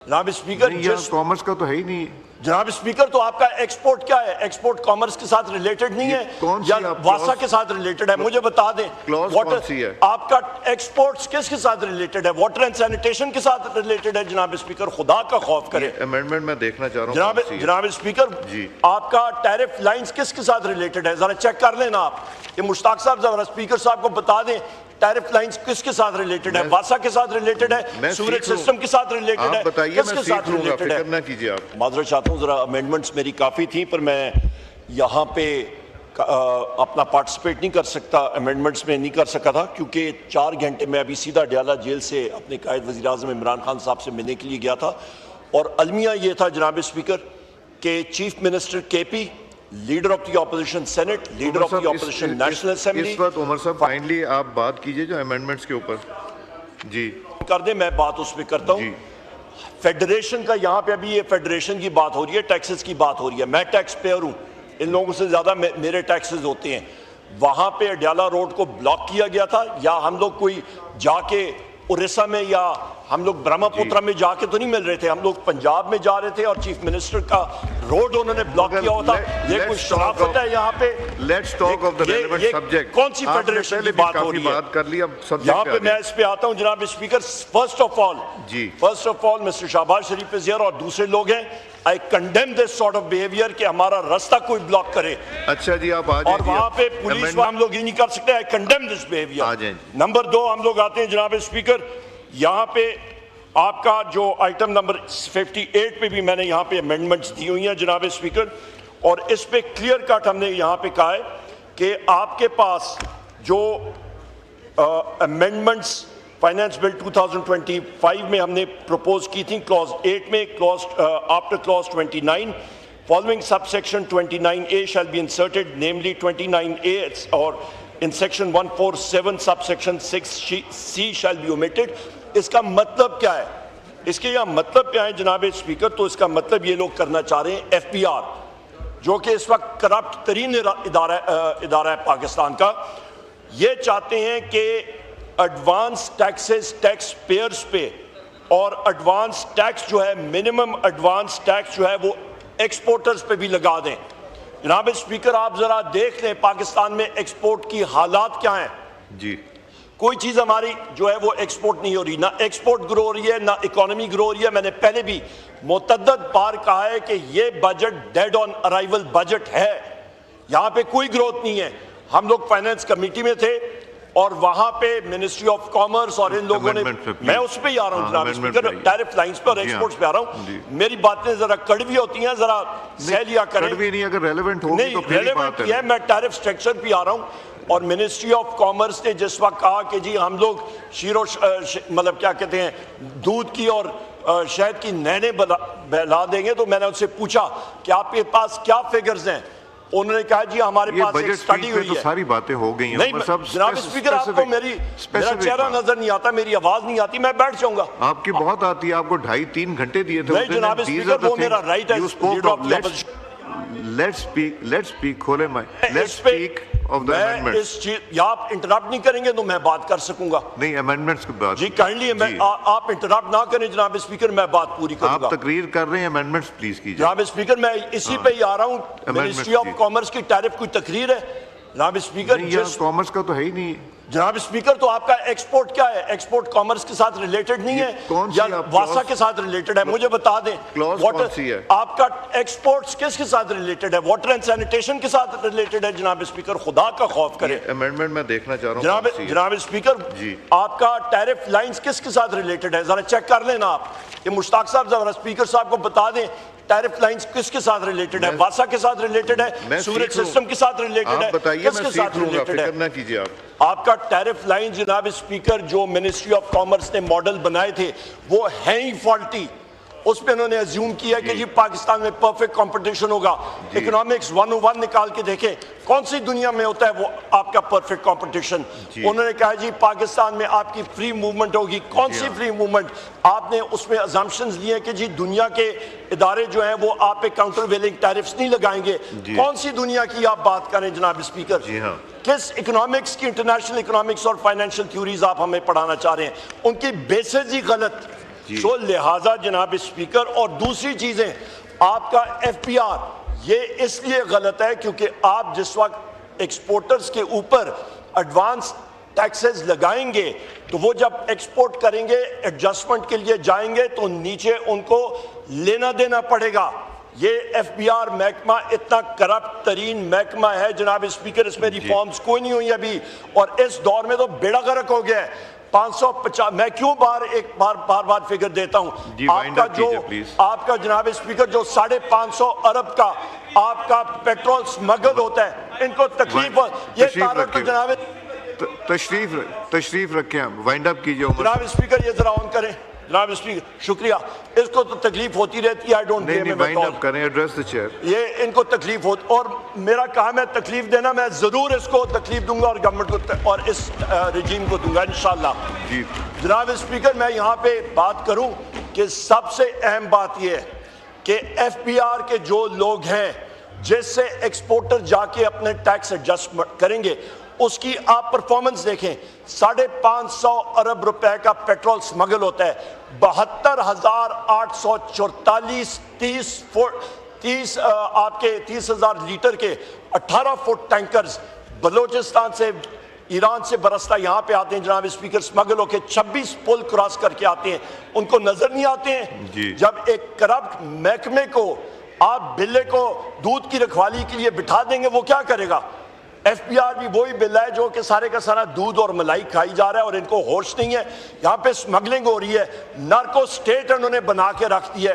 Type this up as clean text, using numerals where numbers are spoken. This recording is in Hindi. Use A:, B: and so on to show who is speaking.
A: जनाब स्पीकर,
B: कॉमर्स का तो है ही नहीं।
A: जनाब स्पीकर, तो आपका एक्सपोर्ट क्या है? एक्सपोर्ट कॉमर्स के साथ रिलेटेड नहीं है या वासा के साथ रिलेटेड है? मुझे बता दें
B: है?
A: आपका एक्सपोर्ट्स किसके साथ रिलेटेड है? वाटर एंड सैनिटेशन के साथ रिलेटेड है? जनाब स्पीकर, खुदा का खौफ करे।
B: अमेंडमेंट मैं देखना चाह रहा हूं।
A: जनाब स्पीकर, आपका टैरिफ लाइंस किसके साथ रिलेटेड है? जरा चेक कर लेना आप। ये मुश्ताक साहब जरा स्पीकर साहब को बता दें टैरिफ लाइंस किसके साथ रिलेटेड है? वासा के साथ रिलेटेड है? सूरज सिस्टम के साथ रिलेटेड है? किसके साथ रिलेटेड है?
B: ना कीजिए आप।
A: माजरत चाहता हूँ, जरा अमेंडमेंट्स मेरी काफ़ी थी पर मैं यहाँ पे अपना पार्टिसिपेट नहीं कर सकता, अमेंडमेंट्स में नहीं कर सका था क्योंकि 4 घंटे में अभी सीधा अडयाला जेल से अपने कायद वज़ीर आज़म इमरान खान साहब से मिलने के लिए गया था। और अलमिया ये था जनाब स्पीकर कि chief minister KP, leader of the opposition senate, leader of the opposition national assembly.
B: इस वक्त उमर साहब काइंडली आप बात कीजिए जो अमेंडमेंट्स के ऊपर जी
A: कर दे, मैं बात उस पर करता हूँ। फेडरेशन का यहाँ पे अभी ये फेडरेशन की बात हो रही है, टैक्सेस की बात हो रही है। मैं टैक्स पेयर हूँ, इन लोगों से ज़्यादा मेरे टैक्सेस होते हैं। वहाँ पे अडयाला रोड को ब्लॉक किया गया था या हम लोग कोई जाके उड़ीसा में या हम लोग ब्रह्मपुत्र में जाके तो नहीं मिल रहे थे, हम लोग पंजाब में जा रहे थे और चीफ मिनिस्टर का रोड उन्होंने ब्लॉक किया होता। ये कोई शराफत है यहाँ पे?
B: Let's talk of the relevant subject.
A: कौन सी फेडरेशन की बात हो रही है?
B: बात कर ली, अब
A: यहाँ पे मैं इस पे आता हूँ जनाब speaker. First of all mister Shahbaz Sharif is here और दूसरे लोग हैं। I condemn this sort of behaviour कि हमारा रास्ता कोई ब्लॉक करे।
B: अच्छा जी, आप आ जाइए।
A: और वहाँ पे पुलिस हम लोग ये नहीं कर सकते। आई कंडेम दिस बिहेवियर। नंबर 2 हम लोग आते हैं जनाब स्पीकर, यहाँ पे आपका जो आइटम नंबर 58 पे भी मैंने यहाँ पे अमेंडमेंट्स दी हुई हैं जनाब स्पीकर, और इस पे क्लियर कट हमने यहाँ पे कहा है कि आपके पास जो अमेंडमेंट्स फाइनेंस बिल 2025 में हमने प्रपोज की थी क्लॉज 8 में, after clause 29 following subsection 29A shall be inserted, namely 29A और in section 147 subsection 6C shall be omitted. इसका मतलब क्या है? इसके यह मतलब क्या है जनाब स्पीकर? तो इसका मतलब ये लोग करना चाह रहे हैं FPR, जो कि इस वक्त करप्ट तरीन इदारा है पाकिस्तान का। ये चाहते हैं कि एडवांस टैक्सेस टैक्स पेयर्स पे और एडवांस टैक्स जो है, मिनिमम एडवांस टैक्स जो है वो एक्सपोर्टर्स पे भी लगा दें। जनाब स्पीकर, आप जरा देख लें पाकिस्तान में एक्सपोर्ट की हालात क्या हैं
B: जी।
A: कोई चीज़ हमारी जो है वो एक्सपोर्ट नहीं हो रही, ना एक्सपोर्ट ग्रो हो रही है ना इकोनॉमी ग्रो हो रही है। मैंने पहले भी मुतअद्दिद बार कहा है कि ये budget dead on arrival budget है, यहाँ पे कोई ग्रोथ नहीं है। हम लोग फाइनेंस कमेटी में थे और वहाँ पे मिनिस्ट्री ऑफ कॉमर्स और इन लोगों ने, मैं उस पर ही आ रहा हूँ जनाब स्पीकर, टैरिफ लाइंस पे और एक्सपोर्ट्स पे आ रहा हूँ। मेरी बातें जरा कड़वी होती हैं, जरा सह लिया करें।
B: कड़वी नहीं, अगर रेलेवेंट होगी
A: नहीं,
B: तो फिर
A: रेलेवेंट है। मैं टैरिफ स्ट्रक्चर पे आ रहा हूँ और मिनिस्ट्री ऑफ कॉमर्स ने जिस वक्त कहा कि जी हम लोग मतलब क्या कहते हैं, दूध की और शहद की नहरें बहला देंगे, तो मैंने उनसे पूछा कि आपके पास क्या फिगर्स हैं? उन्होंने कहा जी हमारे पास एक स्टडी हुई है।
B: तो सारी बातें हो गई हैं।
A: नहीं जनाब स्पीकर, आपको मेरा चेहरा नजर नहीं आता, मेरी आवाज नहीं आती, मैं बैठ जाऊंगा।
B: आपकी बहुत आती है, आपको 2.5-3 घंटे दिए थे।
A: नहीं जनाब स्पीकर, वो मेरा राइट है।
B: Let's speak, खोले mike. Let's speak of the amendments।
A: आप इंटरप्ट नहीं करेंगे तो मैं बात कर सकूंगा।
B: नहीं, अमेंडमेंट्स की बात
A: जी काइंडली आप इंटरप्ट ना करें जनाब स्पीकर, मैं बात पूरी करूंगा।
B: आप तकरीर कर रहे हैं, अमेंडमेंट्स प्लीज कीजिए।
A: जनाब स्पीकर, मैं इसी पे ही आ रहा हूँ। मिनिस्ट्री ऑफ कॉमर्स की टैरिफ कोई तकरीर है जनाब स्पीकर?
B: कॉमर्स का तो है ही नहीं।
A: जनाब स्पीकर, तो आपका एक्सपोर्ट क्या है? एक्सपोर्ट कॉमर्स के साथ रिलेटेड नहीं है या वासा के साथ रिलेटेड है? मुझे बता दें। आपका एक्सपोर्ट्स किसके साथ रिलेटेड है? वाटर एंड सैनिटेशन के साथ रिलेटेड है जनाब स्पीकर, खुदा का खौफ करे।
B: अमेंडमेंट मैं देखना चाह रहा हूं
A: जनाब स्पीकर, आपका टैरिफ लाइंस किसके साथ रिलेटेड है? जरा चेक कर लेना आप। ये मुश्ताक साहब जरा स्पीकर साहब को बता दें टैरिफ लाइंस किसके साथ रिलेटेड है? वासा के साथ रिलेटेड है? सूरज सिस्टम के साथ रिलेटेड है? किसके साथ रिलेटेड है?
B: कीजिए
A: आपका टैरिफ लाइन जनाब स्पीकर जो मिनिस्ट्री ऑफ कॉमर्स ने मॉडल बनाए थे वो है ही फॉल्टी। उस पे उन्होंने अज्यूम किया कि जी पाकिस्तान में परफेक्ट कंपटीशन होगा। इकोनॉमिक्स 101 निकाल के देखें, कौन सी दुनिया में होता है वो आपका परफेक्ट कंपटीशन? उन्होंने कहा जी पाकिस्तान में आपकी फ्री मूवमेंट होगी। कौन सी फ्री मूवमेंट? आपने उसमें अजम्पशंस लिए कि जी दुनिया के इदारे जो हैं वो आप पे काउंटर वेलिंग टैरिफ्स नहीं लगाएंगे। कौन सी दुनिया की आप बात करें जनाब स्पीकर? किस इकोनॉमिक्स की, इंटरनेशनल इकोनॉमिक्स और फाइनेंशियल थ्योरीज आप हमें पढ़ाना चाह रहे हैं? उनकी बेसिस ही गलत। सो लिहाजा जनाब स्पीकर, और दूसरी चीजें आपका FPR ये इसलिए गलत है क्योंकि आप जिस वक्त एक्सपोर्टर्स के ऊपर एडवांस टैक्सेस लगाएंगे तो वो जब एक्सपोर्ट करेंगे एडजस्टमेंट के लिए जाएंगे तो नीचे उनको लेना देना पड़ेगा। ये FBR महकमा इतना करप्ट तरीन महकमा है जनाब स्पीकर, इसमें रिफॉर्म्स कोई नहीं हुई अभी, और इस दौर में तो बेड़ा गर्क हो गया है। 550, मैं क्यों बार फिगर देता हूं, आपका जनाब स्पीकर जो 550 अरब का आपका पेट्रोल स्मगल होता है, इनको तकलीफ ये तारक तो जनाब
B: तशरीफ रखें, आप वाइंड अप कीजिए।
A: जनाब स्पीकर ये जरा ऑन करें। जनाब स्पीकर शुक्रिया, इसको तो तकलीफ होती रहती है, आई डोंट
B: वाइंड अप करें, एड्रेस द चेयर।
A: ये इनको तकलीफ होती, और मेरा काम है तकलीफ देना, मैं जरूर इसको तकलीफ दूंगा और गवर्नमेंट को और इस रजीम को दूंगा इंशाल्लाह। जनाब स्पीकर, मैं यहाँ पे बात करूं कि सबसे अहम बात यह है कि FBR के जो लोग हैं जिससे एक्सपोर्टर जाके अपने टैक्स एडजस्ट करेंगे उसकी आप परफॉर्मेंस देखें। 550 अरब रुपए का पेट्रोल स्मगल होता है, 72,844 आपके 30,000 लीटर के 18 फुट टैंकर्स बलोचिस्तान से ईरान से बरसता यहाँ पे आते हैं जनाब स्पीकर, स्मगल होके 26 पुल क्रॉस करके आते हैं, उनको नजर नहीं आते हैं। जब एक करप्ट महकमे को आप बिल्ले को दूध की रखवाली के लिए बिठा देंगे वो क्या करेगा? FBR भी वही बिल है जो कि सारे का सारा दूध और मलाई खाई जा रहा है और इनको होश नहीं है। यहाँ पे स्मगलिंग हो रही है, नार्को स्टेट उन्होंने बना के रख दी है।